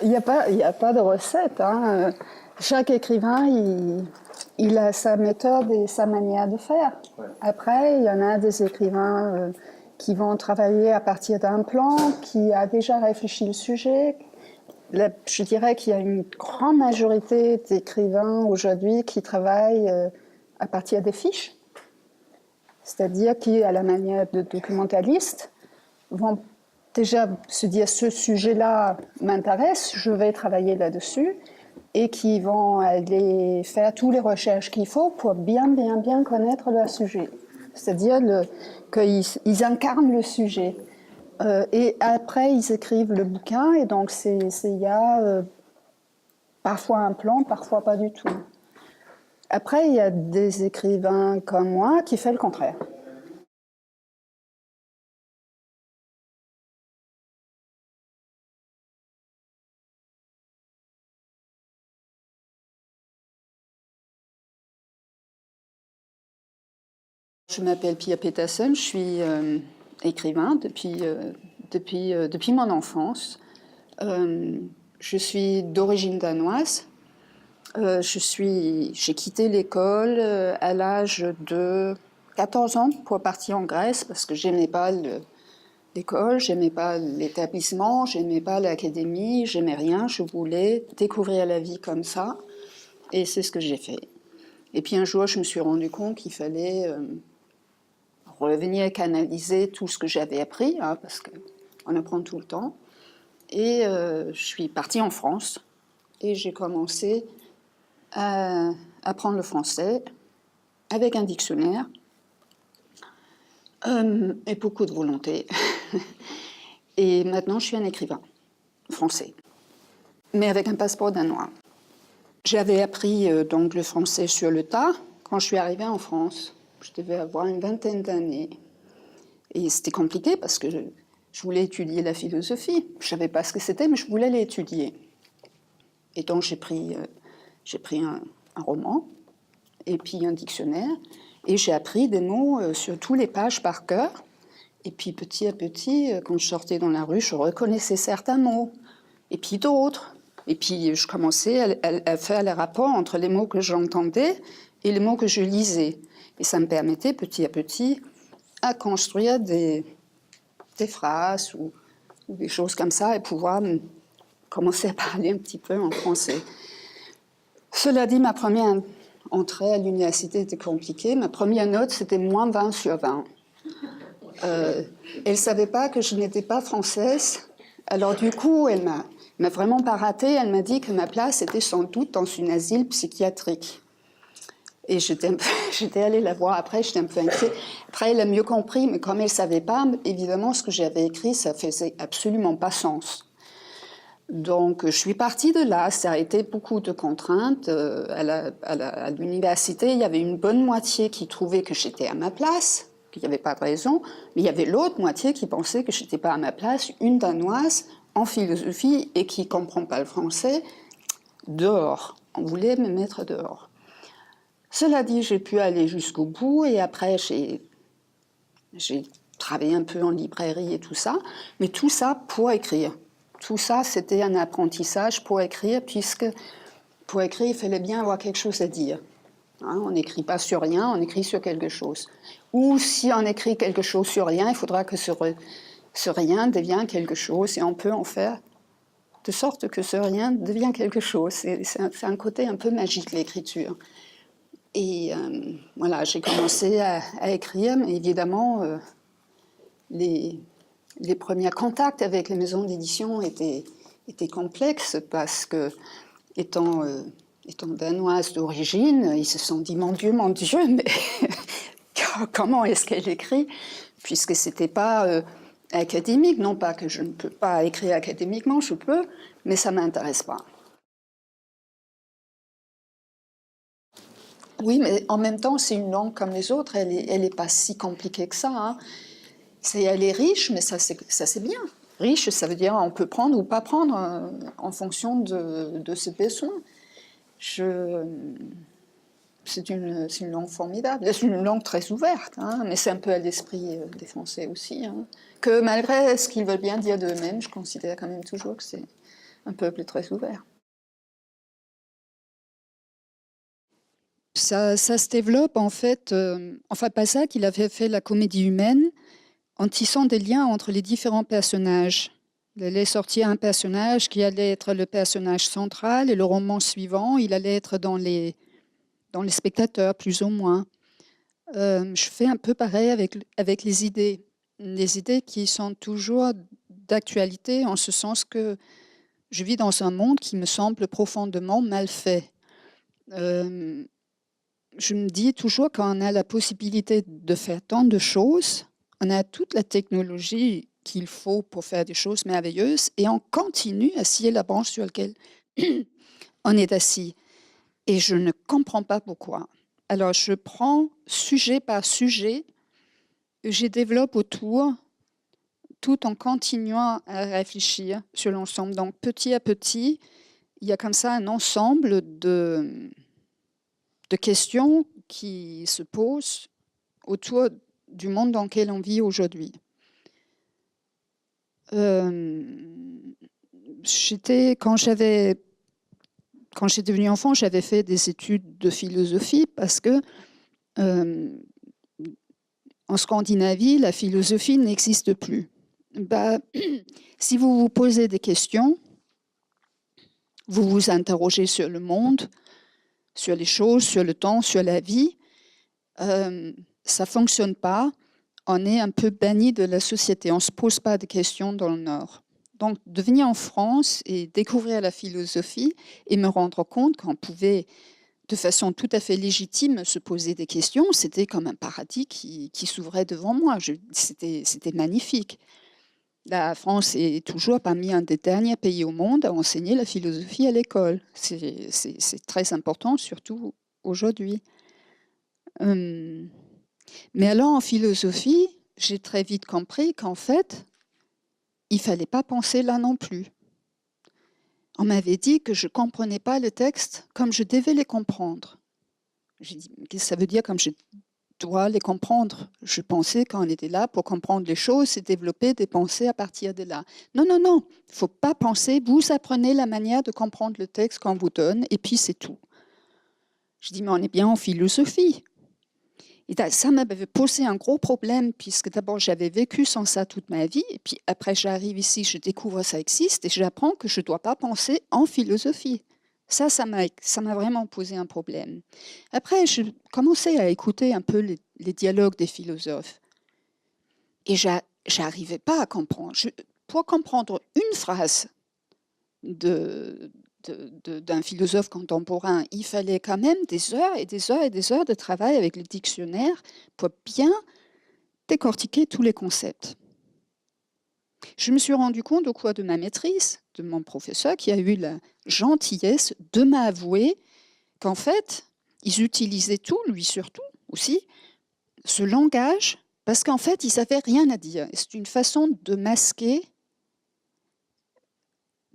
Il n'y a pas de recette, hein. Chaque écrivain, il a sa méthode et sa manière de faire. Ouais. Après, il y en a des écrivains qui vont travailler à partir d'un plan, qui a déjà réfléchi le sujet. Là, je dirais qu'il y a une grande majorité d'écrivains aujourd'hui qui travaillent à partir des fiches. C'est-à-dire qui, à la manière de documentalistes, vont déjà se dire ce sujet-là m'intéresse, je vais travailler là-dessus, et qui vont aller faire toutes les recherches qu'il faut pour bien connaître leur sujet. C'est-à-dire qu'ils incarnent le sujet. Et après, ils écrivent le bouquin, et donc il y a parfois un plan, parfois pas du tout. Après, il y a des écrivains comme moi qui font le contraire. Je m'appelle Pia Petersen, je suis écrivain depuis mon enfance. Je suis d'origine danoise. J'ai quitté l'école à l'âge de 14 ans pour partir en Grèce parce que j'aimais pas l'école, j'aimais pas l'établissement, j'aimais pas l'académie, j'aimais rien. Je voulais découvrir la vie comme ça, et c'est ce que j'ai fait. Et puis un jour, je me suis rendu compte qu'il fallait revenir canaliser tout ce que j'avais appris, hein, parce qu'on apprend tout le temps. Et je suis partie en France et j'ai commencé à apprendre le français avec un dictionnaire et beaucoup de volonté. Et maintenant, je suis un écrivain français, mais avec un passeport danois. J'avais appris donc le français sur le tas quand je suis arrivée en France. Je devais avoir une vingtaine d'années. Et c'était compliqué parce que je voulais étudier la philosophie. Je ne savais pas ce que c'était, mais je voulais l'étudier. Et donc j'ai pris un roman et puis un dictionnaire. Et j'ai appris des mots sur toutes les pages par cœur. Et puis petit à petit, quand je sortais dans la rue, je reconnaissais certains mots. Et puis d'autres. Et puis je commençais à faire les rapports entre les mots que j'entendais et les mots que je lisais. Et ça me permettait petit à petit à construire des phrases ou des choses comme ça et pouvoir commencer à parler un petit peu en français. Cela dit, ma première entrée à l'université était compliquée. Ma première note, c'était moins 20 sur 20. Elle ne savait pas que je n'étais pas française. Alors du coup, elle m'a vraiment pas ratée. Elle m'a dit que ma place était sans doute dans un asile psychiatrique. Et j'étais allée la voir après, j'étais un peu inquiète. Après, elle a mieux compris, mais comme elle ne savait pas, évidemment, ce que j'avais écrit, ça faisait absolument pas sens. Donc, je suis partie de là. Ça a été beaucoup de contraintes. À l'université, il y avait une bonne moitié qui trouvait que j'étais à ma place, qu'il n'y avait pas de raison, mais il y avait l'autre moitié qui pensait que je n'étais pas à ma place, une Danoise en philosophie et qui ne comprend pas le français, dehors. On voulait me mettre dehors. Cela dit, j'ai pu aller jusqu'au bout et après j'ai travaillé un peu en librairie et tout ça, mais tout ça pour écrire. Tout ça, c'était un apprentissage pour écrire, puisque pour écrire, il fallait bien avoir quelque chose à dire. Hein, on n'écrit pas sur rien, on écrit sur quelque chose. Ou si on écrit quelque chose sur rien, il faudra que ce rien devienne quelque chose et on peut en faire de sorte que ce rien devienne quelque chose. C'est un côté un peu magique, l'écriture. Et voilà, j'ai commencé à écrire, mais évidemment, les premiers contacts avec les maisons d'édition étaient complexes parce que, étant danoise d'origine, ils se sont dit « Mon Dieu, mais comment est-ce qu'elle écrit ?» Puisque ce n'était pas académique, non pas que je ne peux pas écrire académiquement, je peux, mais ça ne m'intéresse pas. Oui, mais en même temps, c'est une langue comme les autres, elle est pas si compliquée que ça. Hein. Elle est riche, mais ça c'est bien. Riche, ça veut dire on peut prendre ou pas prendre en fonction de ses besoins. C'est une langue formidable, c'est une langue très ouverte, hein, mais c'est un peu à l'esprit des Français aussi. Hein, que malgré ce qu'ils veulent bien dire d'eux-mêmes, je considère quand même toujours que c'est un peuple très ouvert. Ça se développe en fait, enfin Balzac, il avait fait la comédie humaine en tissant des liens entre les différents personnages. Il allait sortir un personnage qui allait être le personnage central et le roman suivant, il allait être dans les spectateurs, plus ou moins. Je fais un peu pareil avec les idées qui sont toujours d'actualité, en ce sens que je vis dans un monde qui me semble profondément mal fait. Je me dis toujours qu'on a la possibilité de faire tant de choses, on a toute la technologie qu'il faut pour faire des choses merveilleuses et on continue à scier la branche sur laquelle on est assis. Et je ne comprends pas pourquoi. Alors, je prends sujet par sujet, je développe autour, tout en continuant à réfléchir sur l'ensemble. Donc, petit à petit, il y a comme ça un ensemble de questions qui se posent autour du monde dans lequel on vit aujourd'hui. Quand j'étais devenue enfant, j'avais fait des études de philosophie parce que en Scandinavie, la philosophie n'existe plus. Si vous vous posez des questions, vous vous interrogez sur le monde, sur les choses, sur le temps, sur la vie, ça ne fonctionne pas. On est un peu banni de la société. On ne se pose pas de questions dans le Nord. Donc, de venir en France et découvrir la philosophie et me rendre compte qu'on pouvait, de façon tout à fait légitime, se poser des questions, c'était comme un paradis qui s'ouvrait devant moi. C'était magnifique. La France est toujours parmi un des derniers pays au monde à enseigner la philosophie à l'école. C'est très important, surtout aujourd'hui. Mais alors, en philosophie, j'ai très vite compris qu'en fait, il ne fallait pas penser là non plus. On m'avait dit que je ne comprenais pas le texte comme je devais les comprendre. J'ai dit, qu'est-ce que ça veut dire comme je dois les comprendre? Je pensais qu'on était là pour comprendre les choses et développer des pensées à partir de là. Non, non, non, il ne faut pas penser. Vous apprenez la manière de comprendre le texte qu'on vous donne et puis c'est tout. Je dis, mais on est bien en philosophie. Et ça m'avait posé un gros problème, puisque d'abord, j'avais vécu sans ça toute ma vie, et puis après, j'arrive ici, je découvre que ça existe, et j'apprends que je ne dois pas penser en philosophie. Ça m'a vraiment posé un problème. Après, je commençais à écouter un peu les dialogues des philosophes, et j'arrivais pas à comprendre. Pour comprendre une phrase d'un philosophe contemporain, il fallait quand même des heures et des heures et des heures de travail avec le dictionnaire pour bien décortiquer tous les concepts. Je me suis rendu compte au cours de ma maîtrise, de mon professeur, qui a eu la gentillesse de m'avouer qu'en fait, ils utilisaient tout, lui surtout aussi, ce langage, parce qu'en fait, ils n'avaient rien à dire. C'est une façon de masquer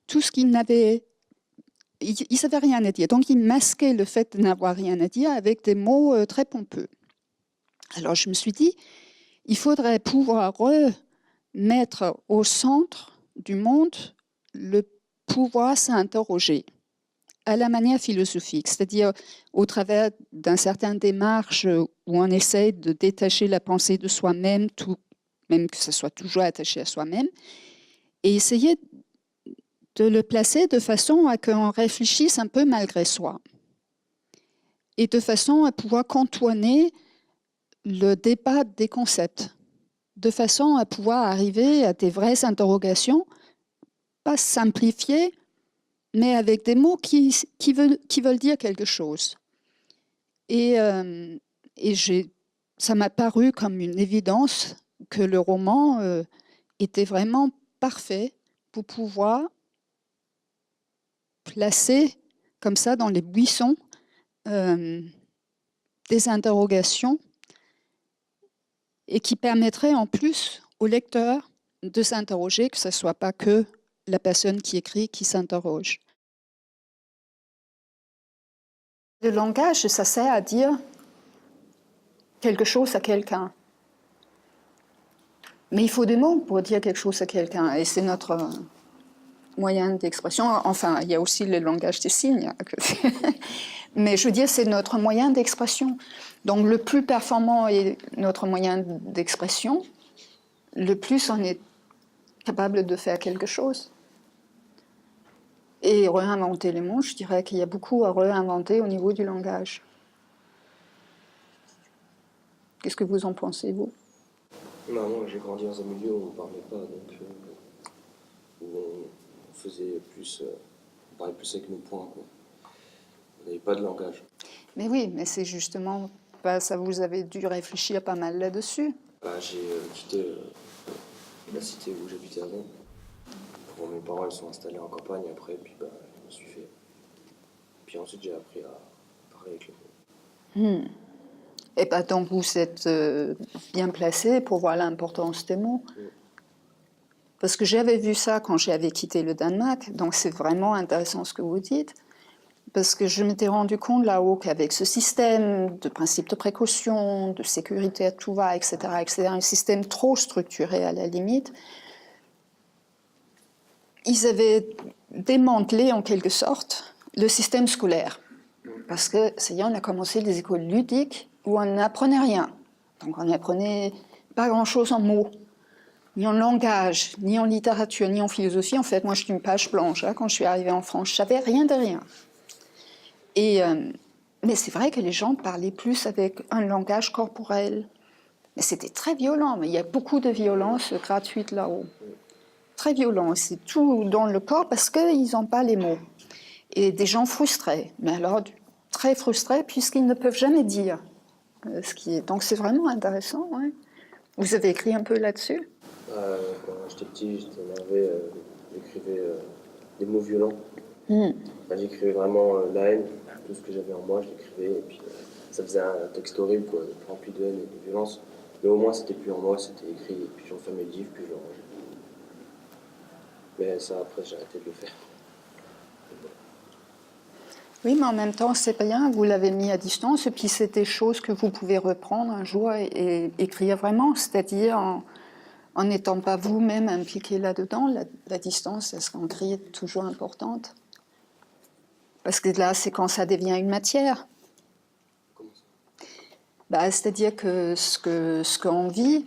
tout ce qu'ils n'avaient. Ils n'avaient rien à dire. Donc, ils masquaient le fait de n'avoir rien à dire avec des mots très pompeux. Alors, je me suis dit, il faudrait pouvoir remettre au centre du monde le pouvoir s'interroger à la manière philosophique, c'est-à-dire au travers d'une certaine démarche où on essaie de détacher la pensée de soi-même, même que ce soit toujours attaché à soi-même, et essayer de le placer de façon à qu'on réfléchisse un peu malgré soi et de façon à pouvoir contourner le débat des concepts, de façon à pouvoir arriver à des vraies interrogations, pas simplifiées, mais avec des mots qui veulent dire quelque chose. Et ça m'a paru comme une évidence que le roman était vraiment parfait pour pouvoir placer comme ça dans les buissons des interrogations et qui permettraient en plus au lecteur de s'interroger, que ce ne soit pas que la personne qui écrit qui s'interroge. Le langage, ça sert à dire quelque chose à quelqu'un. Mais il faut des mots pour dire quelque chose à quelqu'un. Et c'est notre moyen d'expression. Enfin, il y a aussi le langage des signes. Mais je veux dire, c'est notre moyen d'expression. Donc, le plus performant est notre moyen d'expression, le plus on est capable de faire quelque chose. Et réinventer les mots, je dirais qu'il y a beaucoup à réinventer au niveau du langage. Qu'est-ce que vous en pensez, vous? Non, moi, j'ai grandi dans un milieu où on ne parlait pas, donc où on faisait plus, on parlait plus avec nos poings, quoi. On n'avait pas de langage. Mais oui, mais c'est justement, ça vous avez dû réfléchir pas mal là-dessus. J'ai quitté la cité où j'habitais avant. Bon, mes parents, ils sont installés en campagne après, puis je me suis fait. Puis ensuite, j'ai appris à parler avec les mots. Et donc vous êtes bien placé pour voir l'importance des mots. Parce que j'avais vu ça quand j'avais quitté le Danemark, donc c'est vraiment intéressant ce que vous dites. Parce que je m'étais rendu compte là-haut qu'avec ce système de principe de précaution, de sécurité à tout va, etc., un système trop structuré à la limite, ils avaient démantelé en quelque sorte le système scolaire. Parce que, ça y est, on a commencé des écoles ludiques où on n'apprenait rien. Donc on n'apprenait pas grand-chose en mots, ni en langage, ni en littérature, ni en philosophie. En fait, moi, je suis une page blanche. Hein, quand je suis arrivée en France, je savais rien de rien. Mais c'est vrai que les gens parlaient plus avec un langage corporel. Mais c'était très violent. Mais il y a beaucoup de violence gratuite là-haut. Très violent. C'est tout dans le corps parce qu'ils n'ont pas les mots. Et des gens frustrés. Mais alors, très frustrés puisqu'ils ne peuvent jamais dire ce qui est. Donc c'est vraiment intéressant. Ouais. Vous avez écrit un peu là-dessus? Quand j'étais petit, j'étais énervé, j'écrivais des mots violents. J'écrivais vraiment la haine, tout ce que j'avais en moi, je l'écrivais, et puis ça faisait un texte horrible, quoi, rempli de haine et de violence. Mais au moins, c'était plus en moi, c'était écrit, et puis j'enfermais le livre, puis je le rangeais. Mais ça, après, j'ai arrêté de le faire. Oui, mais en même temps, c'est bien, vous l'avez mis à distance, et puis c'est des choses que vous pouvez reprendre un jour et écrire vraiment, c'est-à-dire en n'étant pas vous-même impliqué là-dedans. La distance, elle sera toujours importante. Parce que là, c'est quand ça devient une matière. Comment ça? C'est-à-dire que ce qu'on vit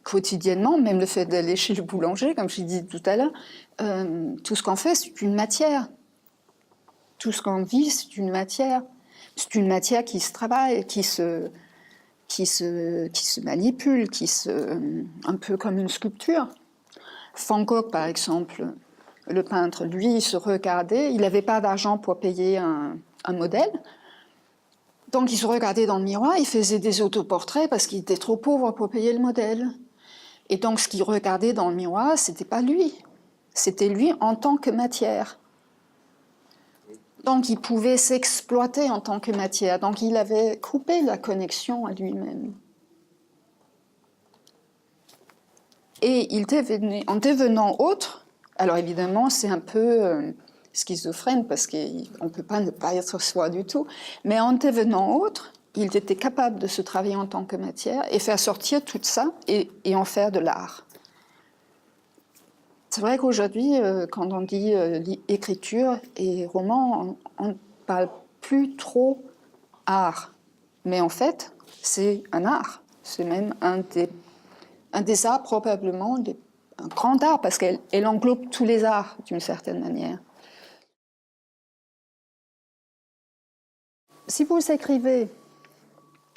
quotidiennement, même le fait d'aller chez le boulanger, comme je l'ai dit tout à l'heure, tout ce qu'on fait, c'est une matière. Tout ce qu'on vit, c'est une matière. C'est une matière qui se travaille, qui se manipule, un peu comme une sculpture. Van Gogh, par exemple, le peintre, lui, il se regardait, il n'avait pas d'argent pour payer un modèle, donc il se regardait dans le miroir, il faisait des autoportraits parce qu'il était trop pauvre pour payer le modèle. Et donc ce qu'il regardait dans le miroir, c'était pas lui, c'était lui en tant que matière. Donc il pouvait s'exploiter en tant que matière, donc il avait coupé la connexion à lui-même. Et en devenant autre, alors évidemment c'est un peu schizophrène parce qu'on ne peut pas ne pas être soi du tout, mais en devenant autre, il était capable de se travailler en tant que matière et faire sortir tout ça et en faire de l'art. C'est vrai qu'aujourd'hui, quand on dit écriture et roman, on ne parle plus trop art. Mais en fait, c'est un art. C'est même un des arts, probablement, un grand art, parce qu'elle englobe tous les arts, d'une certaine manière. Si vous écrivez,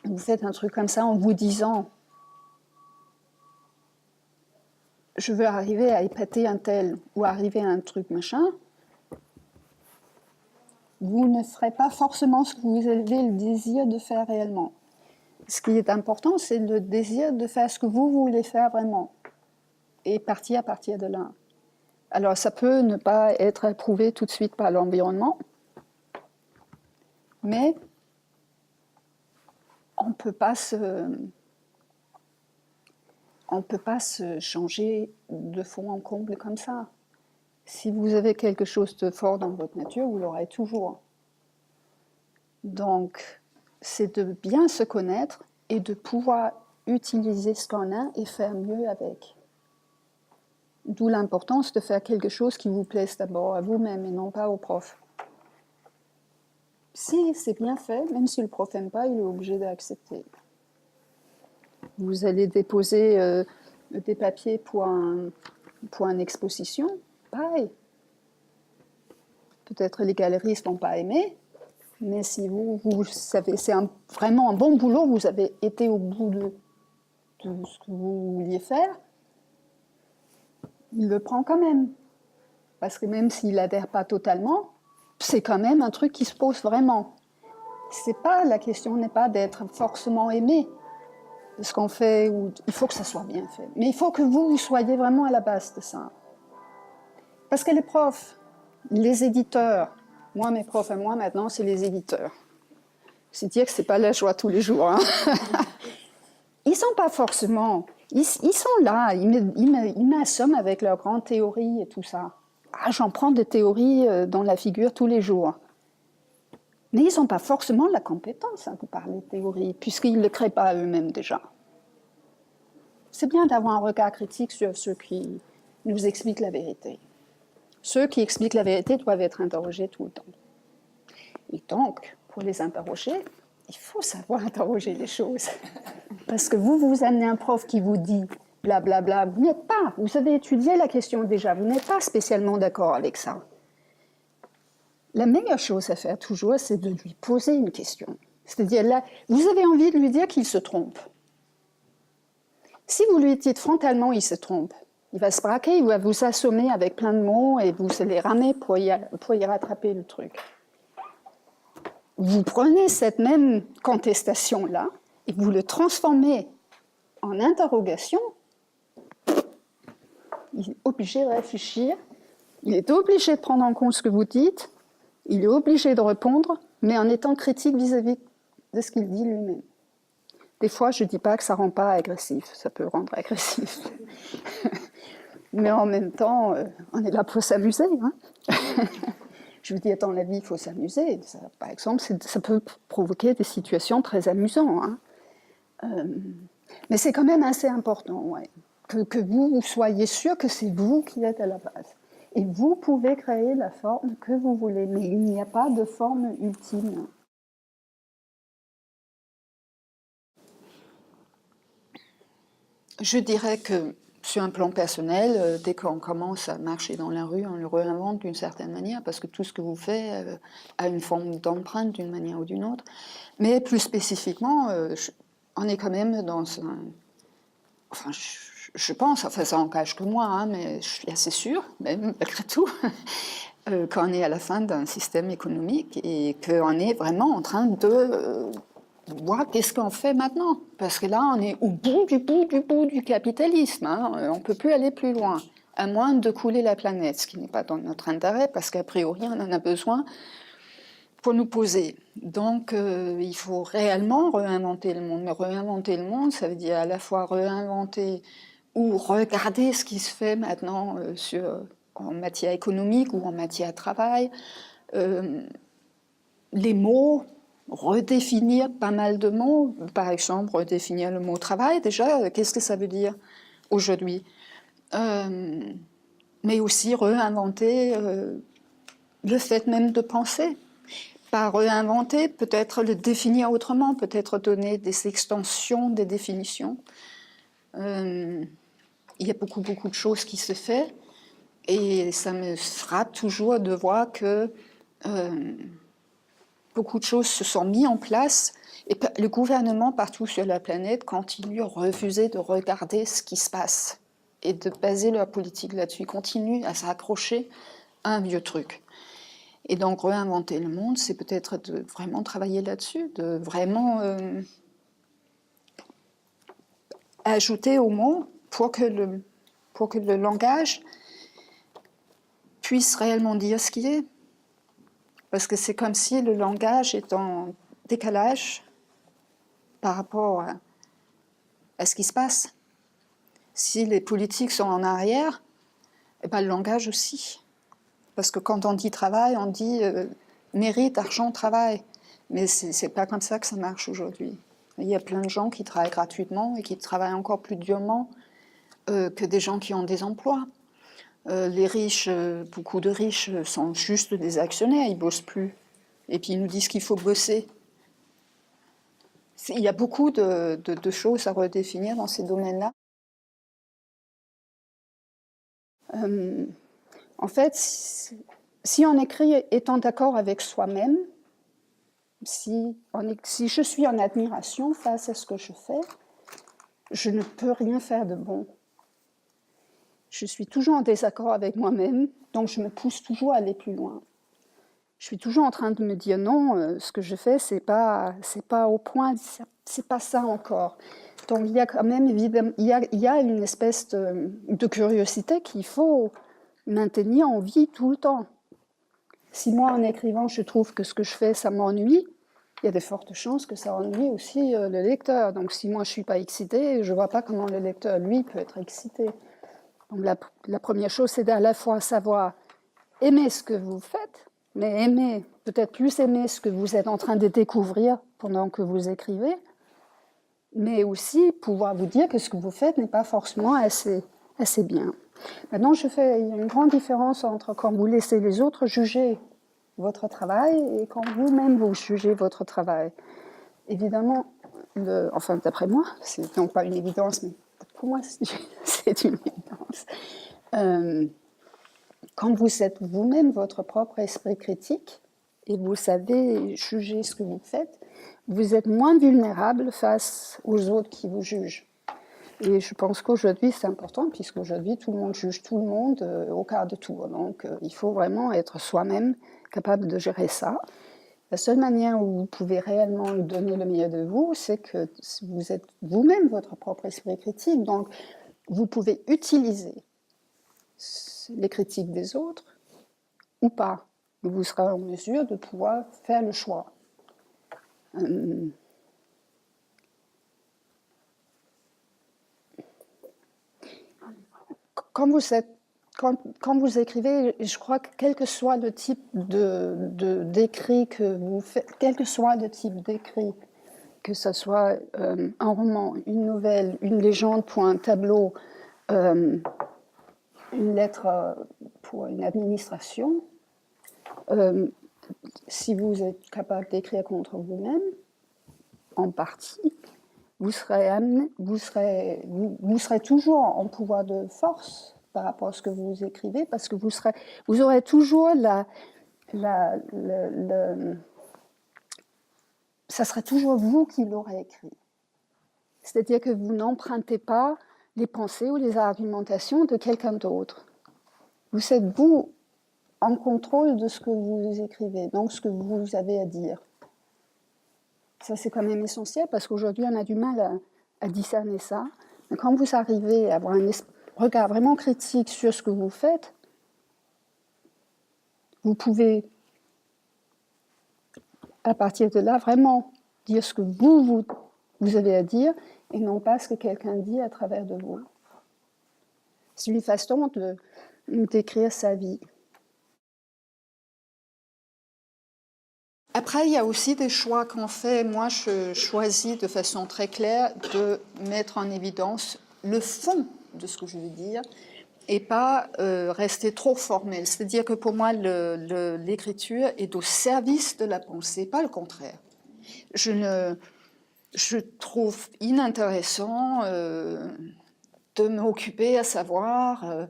vous faites un truc comme ça en vous disant « je veux arriver à épater un tel » ou « arriver à un truc machin », vous ne ferez pas forcément ce que vous avez le désir de faire réellement. Ce qui est important, c'est le désir de faire ce que vous voulez faire vraiment et partir à partir de là. Alors, ça peut ne pas être approuvé tout de suite par l'environnement, mais on ne peut pas se changer de fond en comble comme ça. Si vous avez quelque chose de fort dans votre nature, vous l'aurez toujours. Donc, c'est de bien se connaître et de pouvoir utiliser ce qu'on a et faire mieux avec. D'où l'importance de faire quelque chose qui vous plaise d'abord à vous-même et non pas au prof. Si c'est bien fait, même si le prof n'aime pas, il est obligé d'accepter. Vous allez déposer des papiers pour une exposition, pareil. Peut-être les galeristes n'ont pas aimé, mais si vous savez, c'est vraiment un bon boulot, vous avez été au bout de ce que vous vouliez faire, il le prend quand même. Parce que même s'il n'adhère pas totalement, c'est quand même un truc qui se pose vraiment. La question n'est pas d'être forcément aimé. Ce qu'on fait, il faut que ça soit bien fait. Mais il faut que vous soyez vraiment à la base de ça. Parce que les profs, les éditeurs, moi, mes profs à moi, maintenant, c'est les éditeurs. C'est dire que ce n'est pas la joie tous les jours. Hein. Ils ne sont pas forcément... Ils sont là, ils m'assomment avec leurs grandes théories et tout ça. Ah, j'en prends des théories dans la figure tous les jours. Mais ils n'ont pas forcément la compétence à vous parler de théorie, puisqu'ils ne le créent pas eux-mêmes déjà. C'est bien d'avoir un regard critique sur ceux qui nous expliquent la vérité. Ceux qui expliquent la vérité doivent être interrogés tout le temps. Et donc, pour les interroger, il faut savoir interroger les choses. Parce que vous amenez un prof qui vous dit blablabla, vous n'êtes pas, vous avez étudié la question déjà, vous n'êtes pas spécialement d'accord avec ça. La meilleure chose à faire toujours, c'est de lui poser une question. C'est-à-dire, là, vous avez envie de lui dire qu'il se trompe. Si vous lui dites frontalement il se trompe, il va se braquer, il va vous assommer avec plein de mots et vous allez ramer pour y rattraper le truc. Vous prenez cette même contestation-là et vous le transformez en interrogation. Il est obligé de réfléchir, il est obligé de prendre en compte ce que vous dites, il est obligé de répondre, mais en étant critique vis-à-vis de ce qu'il dit lui-même. Des fois, je ne dis pas que ça ne rend pas agressif, ça peut rendre agressif. Mais en même temps, on est là pour s'amuser. Hein. Je vous dis, dans la vie, il faut s'amuser. Par exemple, ça peut provoquer des situations très amusantes. Hein. Mais c'est quand même assez important, ouais, que vous soyez sûr que c'est vous qui êtes à la base. Et vous pouvez créer la forme que vous voulez, mais il n'y a pas de forme ultime. Je dirais que sur un plan personnel, dès qu'on commence à marcher dans la rue, on le réinvente d'une certaine manière, parce que tout ce que vous faites a une forme d'empreinte d'une manière ou d'une autre. Mais plus spécifiquement, on est quand même dans un... Enfin, je pense, enfin ça n'engage que moi, hein, mais je suis assez sûre, même malgré tout, qu'on est à la fin d'un système économique et qu'on est vraiment en train de voir qu'est-ce qu'on fait maintenant. Parce que là, on est au bout du capitalisme. Hein, on ne peut plus aller plus loin, à moins de couler la planète, ce qui n'est pas dans notre intérêt, parce qu'a priori, on en a besoin pour nous poser. Donc, il faut réellement réinventer le monde. Mais réinventer le monde, ça veut dire à la fois réinventer ou regarder ce qui se fait maintenant en matière économique ou en matière de travail. Les mots, redéfinir pas mal de mots. Par exemple, redéfinir le mot travail, déjà, qu'est-ce que ça veut dire aujourd'hui? Mais aussi réinventer le fait même de penser. Pas réinventer, peut-être le définir autrement, peut-être donner des extensions, des définitions. Il y a beaucoup de choses qui se font et ça me frappe toujours de voir que beaucoup de choses se sont mises en place et le gouvernement partout sur la planète continue à refuser de regarder ce qui se passe et de baser leur politique là-dessus. Ils continuent à s'accrocher à un vieux truc. Et donc, réinventer le monde, c'est peut-être de vraiment travailler là-dessus, de vraiment ajouter aux mots pour que le langage puisse réellement dire ce qu'il est. Parce que c'est comme si le langage est en décalage par rapport à ce qui se passe. Si les politiques sont en arrière, eh ben, le langage aussi. Parce que quand on dit travail, on dit mérite, argent, travail. Mais c'est pas comme ça que ça marche aujourd'hui. Il y a plein de gens qui travaillent gratuitement et qui travaillent encore plus durement que des gens qui ont des emplois. Les riches, beaucoup de riches sont juste des actionnaires, ils ne bossent plus. Et puis ils nous disent qu'il faut bosser. Il y a beaucoup de choses à redéfinir dans ces domaines-là. En fait, si on écrit étant d'accord avec soi-même, si je suis en admiration face à ce que je fais, je ne peux rien faire de bon. Je suis toujours en désaccord avec moi-même, donc je me pousse toujours à aller plus loin. Je suis toujours en train de me dire non, ce que je fais, c'est pas au point, c'est pas ça encore. Donc il y a quand même évidemment, il y a une espèce de curiosité qu'il faut maintenir en vie tout le temps. Si moi, en écrivant, je trouve que ce que je fais, ça m'ennuie, il y a de fortes chances que ça ennuie aussi le lecteur. Donc si moi, je ne suis pas excitée, je ne vois pas comment le lecteur, lui, peut être excité. Donc la première chose, c'est à la fois savoir aimer ce que vous faites, mais aimer, peut-être plus aimer ce que vous êtes en train de découvrir pendant que vous écrivez, mais aussi pouvoir vous dire que ce que vous faites n'est pas forcément assez bien. Maintenant, il y a une grande différence entre quand vous laissez les autres juger votre travail et quand vous-même vous jugez votre travail. Évidemment, enfin d'après moi, c'est donc pas une évidence, mais pour moi c'est une évidence. Quand vous êtes vous-même votre propre esprit critique et vous savez juger ce que vous faites, vous êtes moins vulnérable face aux autres qui vous jugent. Et je pense qu'aujourd'hui, c'est important, puisqu'aujourd'hui, tout le monde juge tout le monde au quart de tour. Donc, il faut vraiment être soi-même capable de gérer ça. La seule manière où vous pouvez réellement donner le meilleur de vous, c'est que vous êtes vous-même votre propre esprit critique. Donc, vous pouvez utiliser les critiques des autres ou pas. Vous serez en mesure de pouvoir faire le choix. Quand vous écrivez, je crois que quel que soit le type d'écrit que vous faites, quel que soit le type d'écrit, que ce soit un roman, une nouvelle, une légende pour un tableau, une lettre pour une administration, si vous êtes capable d'écrire contre vous-même, en partie, vous serez toujours en pouvoir de force par rapport à ce que vous écrivez, parce que vous aurez toujours ça sera toujours vous qui l'aurez écrit. C'est-à-dire que vous n'empruntez pas les pensées ou les argumentations de quelqu'un d'autre. Vous êtes vous en contrôle de ce que vous écrivez, donc ce que vous avez à dire. Ça, c'est quand même essentiel, parce qu'aujourd'hui, on a du mal à discerner ça. Mais quand vous arrivez à avoir un regard vraiment critique sur ce que vous faites, vous pouvez, à partir de là, vraiment dire ce que vous avez à dire, et non pas ce que quelqu'un dit à travers de vous. C'est une façon d'écrire sa vie. Après, il y a aussi des choix qu'on fait. Moi, je choisis de façon très claire de mettre en évidence le fond de ce que je veux dire et pas rester trop formel. C'est-à-dire que pour moi, l'écriture est au service de la pensée, pas le contraire. Je trouve inintéressant de m'occuper à savoir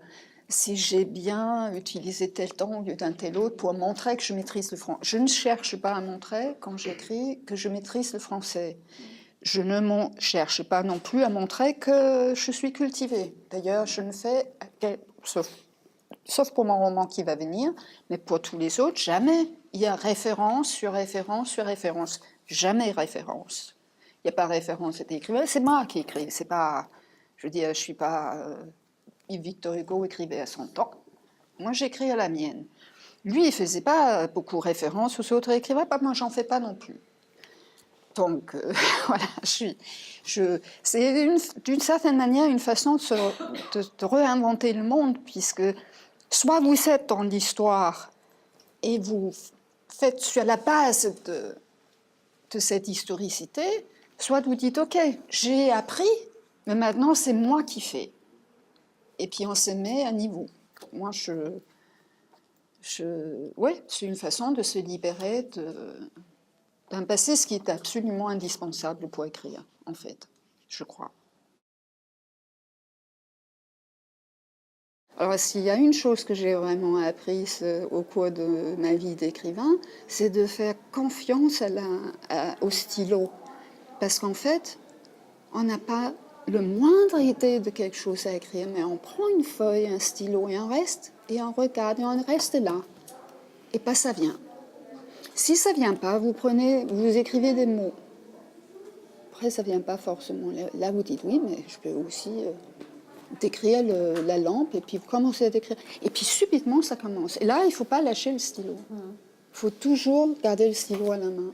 si j'ai bien utilisé tel temps au lieu d'un tel autre pour montrer que je maîtrise le français. Je ne cherche pas à montrer, quand j'écris, que je maîtrise le français. Je ne cherche pas non plus à montrer que je suis cultivée. D'ailleurs, je ne fais, sauf pour mon roman qui va venir, mais pour tous les autres, jamais. Il y a référence sur référence sur référence. Jamais référence. Il n'y a pas référence, c'est écrivain. C'est moi qui écris. C'est pas, je veux dire, je ne suis pas... Victor Hugo écrivait à son temps. Moi, j'écris à la mienne. Lui, il ne faisait pas beaucoup référence aux autres écrivains. Moi, j'en fais pas non plus. Donc, voilà, c'est d'une certaine manière une façon de réinventer le monde, puisque soit vous êtes dans l'histoire et vous faites sur la base de cette historicité, soit vous dites, OK, j'ai appris, mais maintenant c'est moi qui fais. Et puis on se met à niveau. moi, ouais, c'est une façon de se libérer d'un passé, ce qui est absolument indispensable pour écrire, en fait, je crois. Alors, s'il y a une chose que j'ai vraiment apprise au cours de ma vie d'écrivain, c'est de faire confiance au stylo. Parce qu'en fait, on n'a pas le moindre idée de quelque chose à écrire, mais on prend une feuille, un stylo, et on regarde, et on reste là. Et pas ça vient. Si ça vient pas, vous écrivez des mots. Après, ça vient pas forcément. Là, vous dites oui, mais je peux aussi décrire la lampe, et puis vous commencez à décrire. Et puis subitement, ça commence. Et là, il faut pas lâcher le stylo. Il faut toujours garder le stylo à la main.